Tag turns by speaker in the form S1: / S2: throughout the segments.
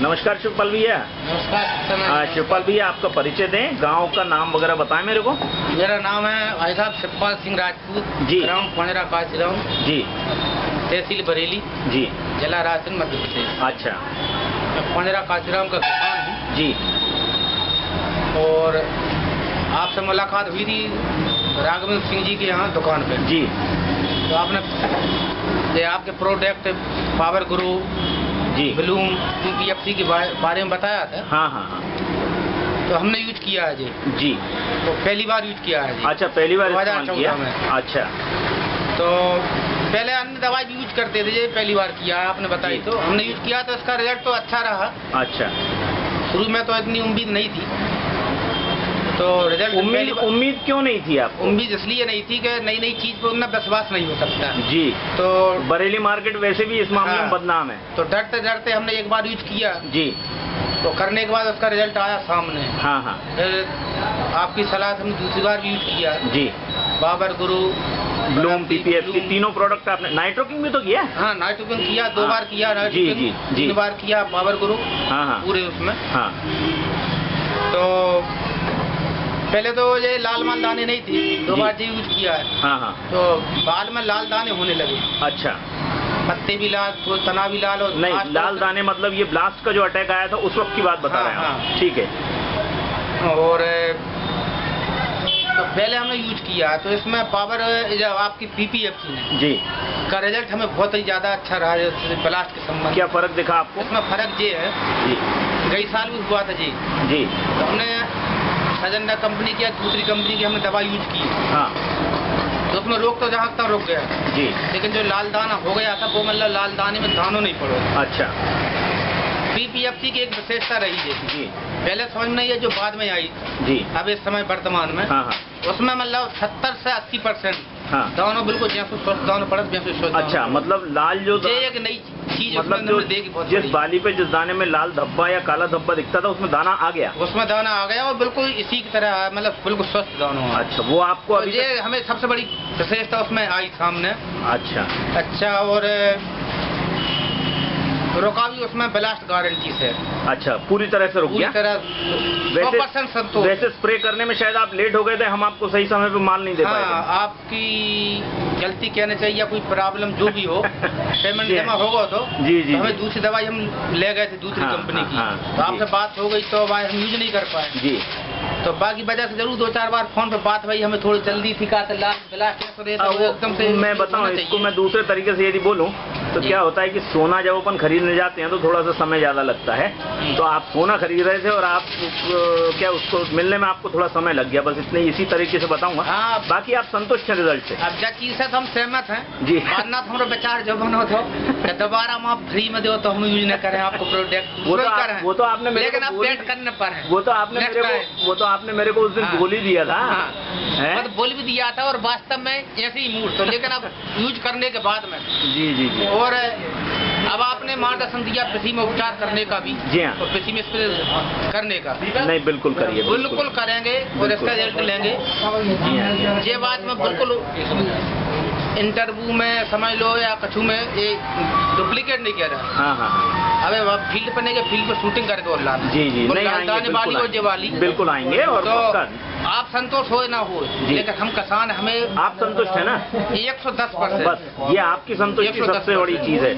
S1: नमस्कार शिवपाल भैया।
S2: नमस्कार
S1: शिवपाल भैया, आपका परिचय दें, गांव का नाम वगैरह बताएं मेरे को।
S2: मेरा नाम है भाई साहब शिवपाल सिंह राजपूत
S1: जी।
S2: ग्राम पंजरा काशीराम
S1: जी।
S2: तहसील बरेली
S1: जी।
S2: जिला राजस्थान मध्य प्रदेश।
S1: अच्छा।
S2: पंजरा काशीराम का किसान हूँ
S1: जी।
S2: और आपसे मुलाकात हुई थी राघवेंद्र सिंह जी के यहाँ दुकान पे।
S1: जी।
S2: तो आपने आपके प्रोडक्ट पावर गुरु
S1: जी
S2: ब्लूम PPFC के बारे में बताया था।
S1: हाँ हाँ हाँ।
S2: तो हमने यूज किया है जी।
S1: जी।
S2: तो पहली बार यूज किया है जी।
S1: अच्छा, पहली बार इस्तेमाल
S2: 2014
S1: किया।
S2: में।
S1: अच्छा।
S2: तो पहले अन्य दवाई भी यूज करते थे, ये पहली बार किया आपने बताई। तो हमने यूज किया तो इसका रिजल्ट तो अच्छा रहा।
S1: अच्छा।
S2: शुरू में तो इतनी उम्मीद नहीं थी, तो रिजल्ट
S1: उम्मीद क्यों नहीं थी आपको?
S2: उम्मीद इसलिए नहीं थी कि नई नई चीज पर उतना विश्वास नहीं हो सकता
S1: जी।
S2: तो
S1: बरेली मार्केट वैसे भी इस मामले में बदनाम है।
S2: तो डरते डरते हमने एक बार यूज किया
S1: जी।
S2: तो करने के बाद उसका रिजल्ट आया सामने।
S1: हाँ हाँ।
S2: फिर आपकी सलाह से हमने दूसरी बार भी यूज किया
S1: जी।
S2: बाबर गुरु
S1: ब्लूम PPFC तीनों प्रोडक्ट आपने नाइट्रोकिंग भी तो किया?
S2: हाँ, नाइट्रोकिंग किया, 2 बार किया
S1: जी जी जी।
S2: 3 बार किया बाबर गुरु।
S1: हाँ हाँ।
S2: पूरे उसमें।
S1: हाँ।
S2: तो पहले तो ये लाल माल दाने नहीं थी, 2 बार यूज किया है।
S1: हाँ हाँ।
S2: तो बाल में लाल दाने होने लगे।
S1: अच्छा।
S2: पत्ते भी लाल, तना भी लाल। और
S1: नहीं, लाल दाने मतलब ये ब्लास्ट का जो अटैक आया था उस वक्त की बात बता रहे हैं आप? ठीक है।
S2: और तो पहले हमने यूज किया तो इसमें पावर आपकी PPFC ने
S1: जी
S2: का रिजल्ट हमें बहुत ही ज्यादा अच्छा रहा है ब्लास्ट के संबंध।
S1: क्या फर्क दिखा आपको?
S2: इसमें फर्क ये है
S1: जी।
S2: कई साल भी हुआ था जी।
S1: जी।
S2: तो हमने सजंदा कंपनी की या दूसरी कंपनी की हमने दवा यूज की।
S1: हाँ।
S2: तो उसमें रोग तो जहाँ तक रुक गया
S1: जी।
S2: लेकिन जो लाल दाना हो गया था वो मतलब लाल दाने में दानों नहीं पड़ो।
S1: अच्छा।
S2: PPFC की एक विशेषता रही है
S1: जी।
S2: पहले समझ में ये जो बाद में आई
S1: जी।
S2: अब इस समय वर्तमान में।
S1: हाँ हाँ।
S2: उसमें मतलब 70 से 80%
S1: हाँ।
S2: दानों बिल्कुल जैसे स्वस्थ दानों पड़त जैसे स्वस्थ।
S1: अच्छा, मतलब लाल जो
S2: ये एक नई चीज
S1: मतलब जो जिस बाली पे जिस दाने में लाल धब्बा या काला धब्बा दिखता था उसमें दाना आ गया।
S2: उसमें दाना आ गया और बिल्कुल इसी की तरह मतलब बिल्कुल स्वस्थ दानों।
S1: अच्छा, वो आपको
S2: तो
S1: अभी
S2: ये हमें सबसे बड़ी विशेषता उसमें आई सामने।
S1: अच्छा।
S2: अच्छा, और रुका भी उसमें ब्लास्ट गारंटी से।
S1: अच्छा, पूरी तरह से रुक गया।
S2: पूरी तरह 100% संतोष।
S1: वैसे स्प्रे करने में शायद आप लेट हो गए थे, हम आपको सही समय पे माल नहीं दे पाए।
S2: हाँ, आपकी गलती कहना चाहिए, कोई प्रॉब्लम जो भी हो पेमेंट जमा होगा तो
S1: जी जी।
S2: हमें दूसरी दवाई हम ले गए थे दूसरी कंपनी की। तो आपसे बात हो गई तो भाई हम यूज नहीं कर पाए
S1: जी।
S2: तो बाकी वजह से जरूर 2-4 बार फोन पे बात भाई हमें थोड़ी जल्दी थी का एकदम से।
S1: मैं बताऊं इसको, मैं दूसरे तरीके से यदि बोलूं तो क्या होता है कि सोना जब अपन खरीदने जाते हैं तो थोड़ा सा समय ज्यादा लगता है। तो आप सोना खरीद रहे थे और आप क्या उसको मिलने में आपको थोड़ा समय लग गया, बस इतने इसी तरीके से बताऊंगा।
S2: हाँ,
S1: बाकी आप संतुष्ट हैं रिजल्ट से?
S2: अब जब चीज से हम सहमत हैं
S1: जी।
S2: वरना तो हमारा विचार जो बनो तो दोबारा हम आप फ्री में दो तो हम यूज न करें आपको प्रोडक्ट।
S1: वो तो आपने मेरे
S2: लेकिन आप वेट करने पर है।
S1: वो तो आपने मेरे को उस दिन बोल ही दिया था।
S2: मतलब बोल भी दिया था और वास्तव में ऐसे ही मूड तो लेकिन अब यूज करने के बाद में
S1: जी जी जी।
S2: और अब आपने मार्गदर्शन दिया पेशी में उपचार करने का भी।
S1: जी हाँ।
S2: और पेशी में स्प्रे करने का
S1: नहीं, बिल्कुल करिए,
S2: बिल्कुल करेंगे और इसका रिजल्ट लेंगे। ये बात में बिल्कुल इंटरव्यू में समझ लो या कछु में ये डुप्लीकेट नहीं कह रहा।
S1: हाँ हाँ।
S2: अबे फील्ड पर नहीं के फील्ड पर शूटिंग करके और लाना।
S1: जी जी। नहीं
S2: आएंगे,
S1: बिल्कुल आएंगे। और
S2: तो आप संतोष हो ना हो लेकिन हम किसान हमें
S1: आप संतुष्ट है ना?
S2: 110%।
S1: बस ये आपकी संतुष्टि सबसे बड़ी चीज है।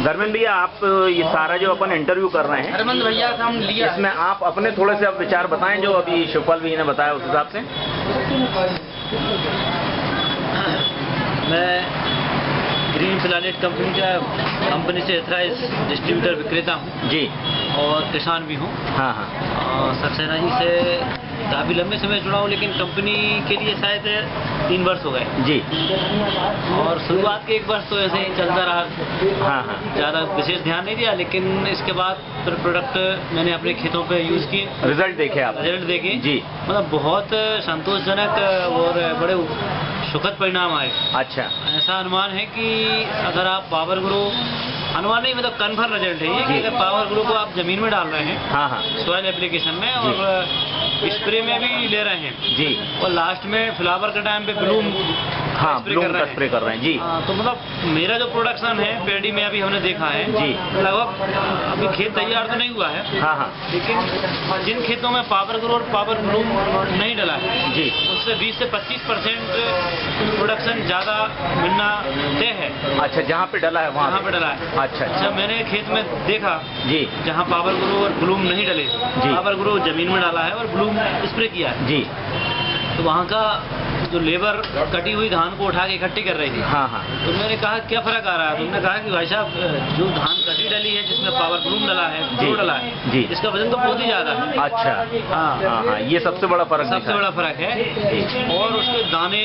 S1: धर्मेंद्र भैया, आप ये सारा जो अपन इंटरव्यू कर रहे हैं
S2: धर्मेंद्र भैया से हम लिया,
S1: इसमें आप अपने थोड़े से अब विचार बताएं जो अभी शिवपाल भैया ने बताया उस हिसाब से।
S3: मैं ग्रीन प्लानेट कंपनी से एथराइज डिस्ट्रीब्यूटर विक्रेता हूँ जी, और किसान भी हूँ। हाँ हाँ। सक्सेना जी से काफ़ी लंबे समय जुड़ा हूँ, लेकिन कंपनी के लिए शायद 3 वर्ष हो गए जी। और शुरुआत के 1 वर्ष तो ऐसे ही चलता रहा। हाँ हाँ। ज़्यादा विशेष ध्यान नहीं दिया, लेकिन इसके बाद फिर प्रोडक्ट मैंने अपने खेतों पे यूज़ किए,
S1: रिजल्ट देखे आप? रिजल्ट
S3: देखे जी, मतलब बहुत संतोषजनक और बड़े सुखद परिणाम आए। अच्छा। ऐसा अनुमान है कि अगर आप पावर ग्रो, अनुमान नहीं मतलब कन्फर्म रिजल्ट है ये कि अगर पावर ग्रो को आप जमीन में डाल रहे हैं, हाँ हाँ, सॉइल एप्लीकेशन में और स्प्रे में भी ले रहे हैं जी, और लास्ट में फ्लावर के टाइम पे ब्लूम
S1: हाँ, ब्लूम का स्प्रे कर रहे हैं जी।
S3: तो मतलब मेरा जो प्रोडक्शन है पेडी में अभी हमने देखा है
S1: जी,
S3: लगभग अभी खेत तैयार तो नहीं हुआ है।
S1: हाँ हाँ,
S3: लेकिन जिन खेतों में पावर ग्रो और पावर ब्लूम नहीं डला है
S1: जी,
S3: उससे 20 से 25% प्रोडक्शन ज़्यादा मिलना तय है।
S1: अच्छा, जहाँ पे डला है वहाँ
S3: पे डला है।
S1: अच्छा,
S3: जब मैंने खेत में देखा
S1: जी,
S3: जहाँ पावर ग्रो और ब्लूम नहीं डले, पावर ग्रो जमीन में डाला है और ब्लूम स्प्रे किया है
S1: जी,
S3: तो वहाँ का जो लेबर कटी हुई धान को उठा के इकट्ठी कर रही थी,
S1: हाँ हाँ,
S3: तो मैंने कहा क्या फर्क आ रहा है? तुमने कहा कि भाई साहब जो धान कटी डली है जिसमें पावर ब्लूम डला है,
S1: जी,
S3: डला है
S1: जी,
S3: इसका वजन तो बहुत ही ज्यादा है।
S1: अच्छा,
S3: हाँ
S1: हाँ, ये सबसे बड़ा फर्क,
S3: सबसे बड़ा फर्क है। और उसके दाने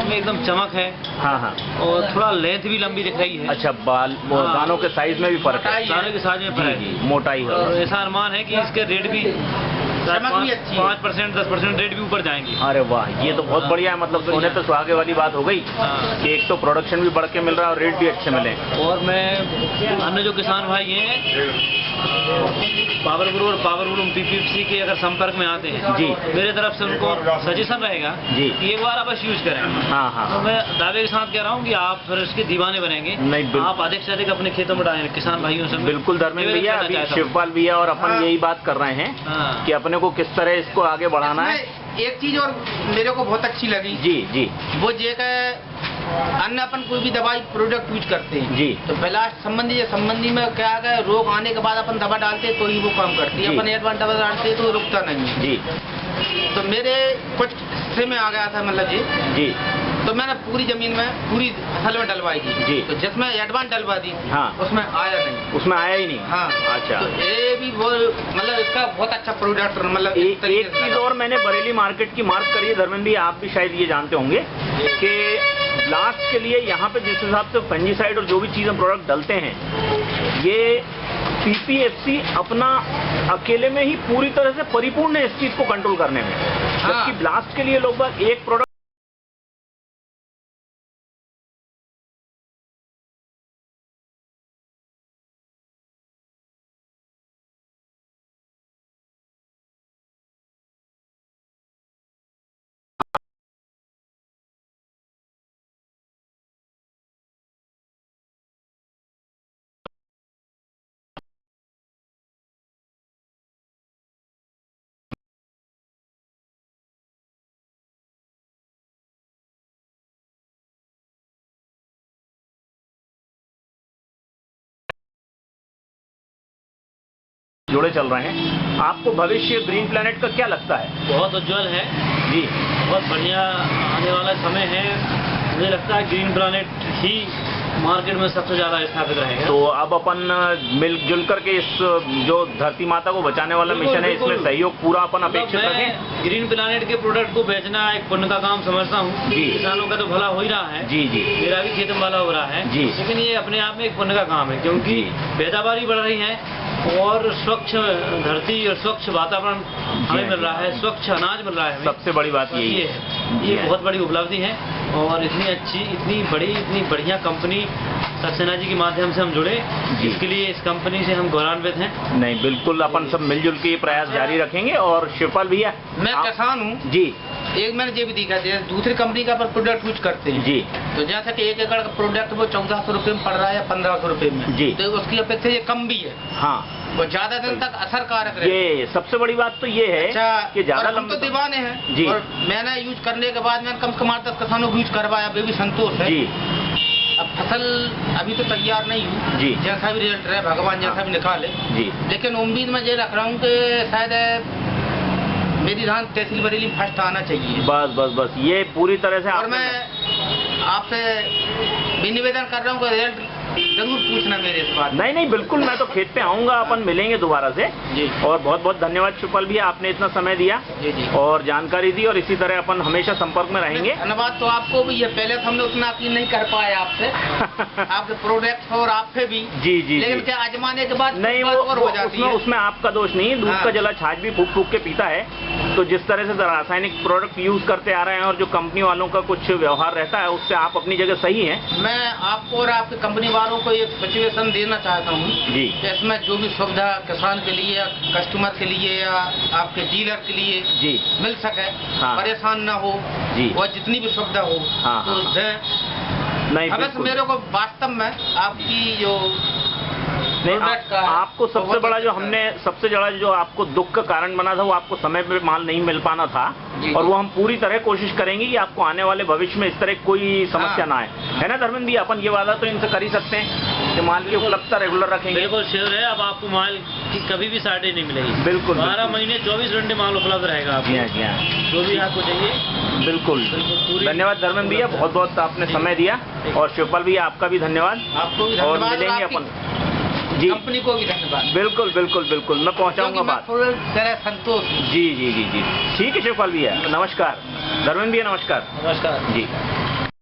S3: में एकदम चमक है,
S1: हाँ हाँ,
S3: और थोड़ा लेंथ भी लंबी दिख रही है।
S1: अच्छा, बाल दानों के साइज में भी फर्क है,
S3: दानों के साइज में फर्क है,
S1: मोटाई है,
S3: और ऐसा अनुमान है कि इसके रेट भी 5% 10% रेट भी ऊपर जाएंगे।
S1: अरे वाह, ये तो बहुत बढ़िया है। मतलब सोने पे सुहागे वाली बात हो गई कि एक तो प्रोडक्शन भी बढ़ के मिल रहा है और रेट भी अच्छे मिले।
S3: और मैं अन्य जो किसान भाई हैं पावर ग्रो और पावर ब्लूम पीपीएफसी के अगर संपर्क में आते हैं
S1: जी,
S3: मेरे तरफ से उनको सजेशन रहेगा
S1: जी
S3: कि एक बार आप बस यूज करें।
S1: हाँ हाँ,
S3: तो मैं दावे के साथ कह रहा हूँ कि आप फिर इसके दीवाने बनेंगे।
S1: नहीं,
S3: आप अधिक से अधिक अपने खेतों में डालें किसान भाइयों से।
S1: बिल्कुल धर्मेंद्र भैया, अभी शिवपाल भैया और अपन यही बात कर रहे हैं कि अपने को किस तरह इसको आगे बढ़ाना है।
S2: एक चीज और मेरे को बहुत अच्छी लगी
S1: जी जी,
S2: वो ये अन्य अपन कोई भी दवाई प्रोडक्ट यूज करते हैं
S1: जी,
S2: तो ब्लास्ट संबंधी में क्या है, रोग आने के बाद अपन दवा डालते हैं तो ही वो काम करती है। अपन एडवांस दवा डालते हैं तो रुकता नहीं है
S1: जी।
S2: तो मेरे कुछ हिस्से में आ गया था मतलब
S1: जी,
S2: तो मैंने पूरी जमीन में पूरी फसल में डलवाई थी
S1: जी,
S2: तो जिसमें एडवांस डलवा दी
S1: हाँ,
S2: उसमें आया नहीं,
S1: उसमें आया ही नहीं।
S2: हाँ,
S1: अच्छा,
S2: तो ये भी वो मतलब इसका बहुत अच्छा प्रोडक्ट मतलब
S1: एक चीज और मैंने बरेली मार्केट की मार्क करी है धर्मेंद्र भैया, आप भी शायद ये जानते होंगे कि ब्लास्ट के लिए यहाँ पे जिस हिसाब से फंजीसाइड और जो भी चीजें प्रोडक्ट डलते हैं, ये पीपीएफसी अपना अकेले में ही पूरी तरह से परिपूर्ण है इस चीज को कंट्रोल करने में। जबकि ब्लास्ट के लिए लगभग एक प्रोडक्ट जोड़े चल रहे हैं। आपको भविष्य ग्रीन प्लैनेट का क्या लगता है?
S3: बहुत उज्जवल है
S1: जी,
S3: बहुत बढ़िया आने वाला समय है। मुझे लगता है ग्रीन प्लैनेट ही मार्केट में सबसे ज्यादा स्थापित रहेगा।
S1: तो अब अपन मिलजुल करके इस जो धरती माता को बचाने वाला मिशन है इसमें सहयोग पूरा अपन अपेक्षित रखें।
S3: ग्रीन प्लैनेट के प्रोडक्ट को बेचना एक पुण्य का काम समझता हूँ। किसानों का तो भला हो ही रहा है, जी जी, मेरा भी खेत में भला हो रहा है जी, लेकिन ये अपने आप में एक पुण्य का काम है क्योंकि पैदावार बढ़ रही है और स्वच्छ धरती और स्वच्छ वातावरण हमें मिल रहा है, स्वच्छ अनाज मिल रहा है।
S1: सबसे बड़ी बात यही है,
S3: ये बहुत बड़ी उपलब्धि है। और इतनी अच्छी इतनी बढ़िया कंपनी सक्सेना जी के माध्यम से हम जुड़े, इसके लिए इस कंपनी से हम गौरवान्वित हैं।
S1: नहीं, बिल्कुल अपन सब मिलजुल के ये प्रयास जारी रखेंगे। और शिवपाल भैया,
S2: मैं किसान हूँ
S1: जी,
S2: एक मैंने ये भी देखा दूसरी कंपनी का पर प्रोडक्ट यूज करते हैं
S1: जी,
S2: तो जैसा कि 1 एकड़ का प्रोडक्ट वो 1400 रुपये में पड़ रहा है या 1500 रुपये में
S1: जी,
S2: तो उसकी अपेक्षा ये कम भी है।
S1: हाँ,
S2: वो ज्यादा दिन तक असरकारक
S1: है। ये सबसे बड़ी बात तो ये है कि ज्यादा
S2: हम तो दीवाने हैं
S1: जी,
S2: और मैंने यूज करने के बाद मैंने कम से कम 8-10 किसानों को यूज करवाया, वे भी संतोष है जी। अब फसल अभी तो तैयार नहीं हुई जी, जैसा भी रिजल्ट रहे भगवान जैसा भी निकाले जी, लेकिन उम्मीद में ये रख रहा हूँ कि शायद मेरी धान तहसील बरेली फर्स्ट आना चाहिए।
S1: बस बस बस, ये पूरी तरह से।
S2: और मैं आपसे भी निवेदन कर रहा हूँ कि रिजल्ट जरूर पूछना मेरे इस बात।
S1: नहीं नहीं, बिल्कुल, मैं तो खेत पे आऊंगा, अपन मिलेंगे दोबारा से जी। और बहुत बहुत धन्यवाद शिवपाल भैया, आपने इतना समय दिया जी जी, और जानकारी दी, और इसी तरह अपन हमेशा संपर्क में रहेंगे।
S2: धन्यवाद तो आपको भी है, पहले तो हमने उतना यकीन नहीं कर पाए आपसे आपके प्रोडक्ट और आप पे भी जी जी, लेकिन क्या आजमाने के बाद नहीं वो हो जाती है। उसमें
S1: आपका दोष नहीं, दूध का जला छाछ भी फूक फूक के पीता है। तो जिस तरह से रासायनिक प्रोडक्ट यूज करते आ रहे हैं और जो कंपनी वालों का कुछ व्यवहार रहता है उससे आप अपनी जगह सही है।
S2: मैं आपको और आपकी कंपनी वालों सरकारों को एक सिचुएशन देना चाहता हूँ
S1: जी,
S2: इसमें जो भी सुविधा किसान के लिए या कस्टमर के लिए या आपके डीलर के लिए
S1: जी
S2: मिल सके,
S1: हाँ,
S2: परेशान ना हो
S1: जी,
S2: और जितनी भी सुविधा हो
S1: हाँ,
S2: तो
S1: हाँ,
S2: नहीं,
S1: बिल्कुल।
S2: मेरे को वास्तव में आपकी जो
S1: नहीं, आपको सबसे बड़ा जो हमने सबसे बड़ा जो आपको दुख का कारण बना था वो आपको समय पे माल नहीं मिल पाना था, और वो हम पूरी तरह कोशिश करेंगे कि आपको आने वाले भविष्य में इस तरह कोई समस्या ना आए, है ना धर्मेंद्र जी? अपन ये वादा तो इनसे कर ही सकते हैं कि माल की उपलब्धता रेगुलर रखेंगे।
S3: बिल्कुल श्योर है, अब आपको माल की कभी भी शॉर्टेज नहीं मिलेगी।
S1: बिल्कुल
S3: 12 महीने 24 घंटे माल उपलब्ध रहेगा आपको।
S1: जी हाँ, जी हाँ,
S3: जो भी आपको चाहिए।
S1: बिल्कुल। धन्यवाद धर्मेंद्र भैया, बहुत बहुत आपने समय दिया, और शिवपाल भैया आपका भी धन्यवाद।
S2: आपको भी
S1: और
S2: धन्यवाद,
S1: मिलेंगे अपन जी,
S2: कंपनी को भी धन्यवाद।
S1: बिल्कुल बिल्कुल बिल्कुल, मैं पहुंचाऊंगा बात।
S2: पूरी तरह संतोष।
S1: जी जी जी जी, ठीक है शिवपाल भैया, नमस्कार। धर्मेंद्र भैया नमस्कार।
S3: नमस्कार
S1: जी।